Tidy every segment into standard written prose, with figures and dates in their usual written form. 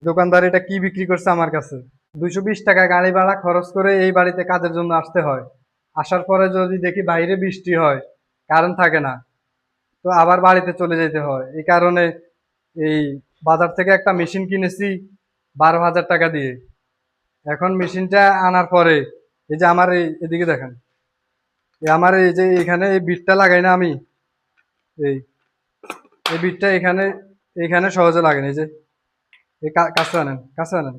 দোকানদার এটা কি বিক্রি করছে আমার কাছে? 220 টাকা গাড়ি ভাড়া খরচ করে এই বাড়িতে কাজের জন্য আসতে হয়। আসার পরে যদি দেখি বাইরে বৃষ্টি হয়, কারেন্ট থাকে না, তো আবার বাড়িতে চলে যেতে হয়। এই কারণে এই বাজার থেকে একটা মেশিন কিনেছি 12,000 টাকা দিয়ে। এখন মেশিনটা আনার পরে এই যে আমার এদিকে দেখেন, আমার এই যে এখানে এই বিটটা লাগাই না আমি, এই এই বিটটা এখানে এখানে সহজে লাগে না। এই যে এই কাছে আনেন, কাছে আনেন,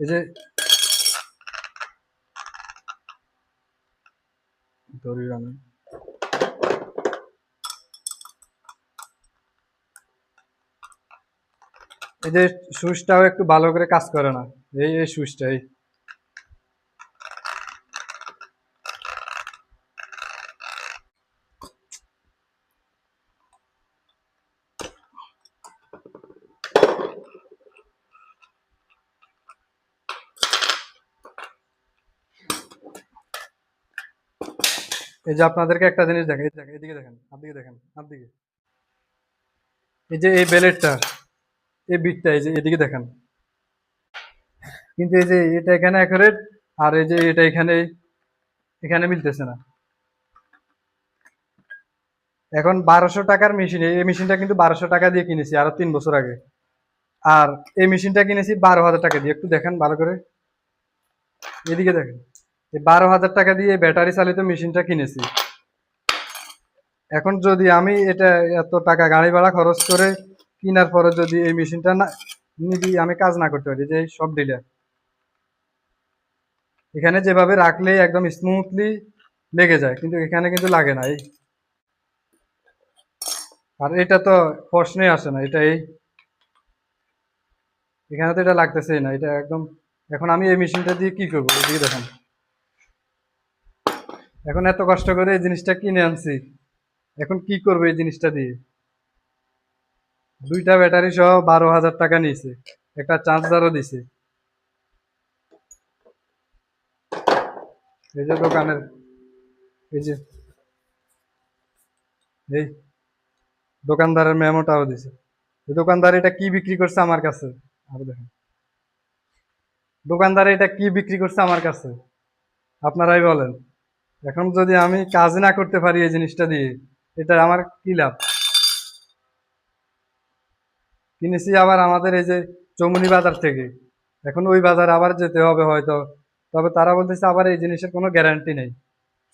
এই যে দড়ি আনেন, এই যে সুইচটাও একটু ভালো করে কাজ করে না। এই সুইচটা এই যে আপনাদেরকে একটা জিনিস দেখেন, এদিকে দেখেন, আপদিকে দেখেন, আপদিকে, এই যে এই বেলেটটা, এই বিটটা, এই যে এদিকে দেখেন, কিন্তু এই যে এটা এখানে অ্যাকুরেট, আর এই যে এটা এখানে এখানে মিলতেছে না। এখন 1200 টাকার মেশিন, এই মেশিনটা কিন্তু 1200 টাকা দিয়ে কিনেছি আরো 3 বছর আগে। আর এই মেশিনটা কিনেছি 12,000 টাকা দিয়ে। একটু দেখেন ভালো করে, এদিকে দেখেন, এই 12,000 টাকা দিয়ে ব্যাটারি চালিত মেশিনটা কিনেছি। এখন যদি আমি এটা এত টাকা গাড়ি ভাড়া খরচ করে কেনার পরে যদি এই মেশিনটা না নিবি, আমি কাজ না করতে পারি, যে সব ডিলার এখানে যেভাবে রাখলেই একদম স্মুথলি লেগে যায়, কিন্তু এখানে কিন্তু লাগে না। আর এটা তো প্রশ্নই আসে না, এটা এখানে তো এটা লাগতেছেই না, এটা একদম। এখন আমি এই মেশিনটা দিয়ে কি করবো? এদিকে দেখেন, এখন এত কষ্ট করে এই জিনিসটা কিনে আনছি, এখন কি করবো এই জিনিসটা দিয়ে? দুইটা ব্যাটারি সহ 12,000 টাকা নিয়েছে, একটা চার্জারও দিছে। এই যে দোকানের, এই যে এই দোকানদারের মেমোটাও দিছে। এই দোকানদার এটা কি বিক্রি করছে আমার কাছে? আর দেখেন, দোকানদার এটা কি বিক্রি করছে আমার কাছে, আপনারাই বলেন। এখন যদি আমি কাজ না করতে পারি এই জিনিসটা দিয়ে, এটা আমার কি লাভ? কিনেছি আবার আমাদের এই যে চৌমুনি বাজার থেকে, এখন ওই বাজারে আবার যেতে হবে হয়তো। তবে তারা বলতেছে আবার এই জিনিসের কোনো গ্যারান্টি নেই,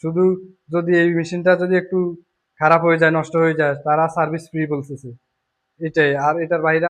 শুধু যদি এই মেশিনটা যদি একটু খারাপ হয়ে যায়, নষ্ট হয়ে যায়, তারা সার্ভিস ফ্রি বলতেছে। এটাই, আর এটার বাইরে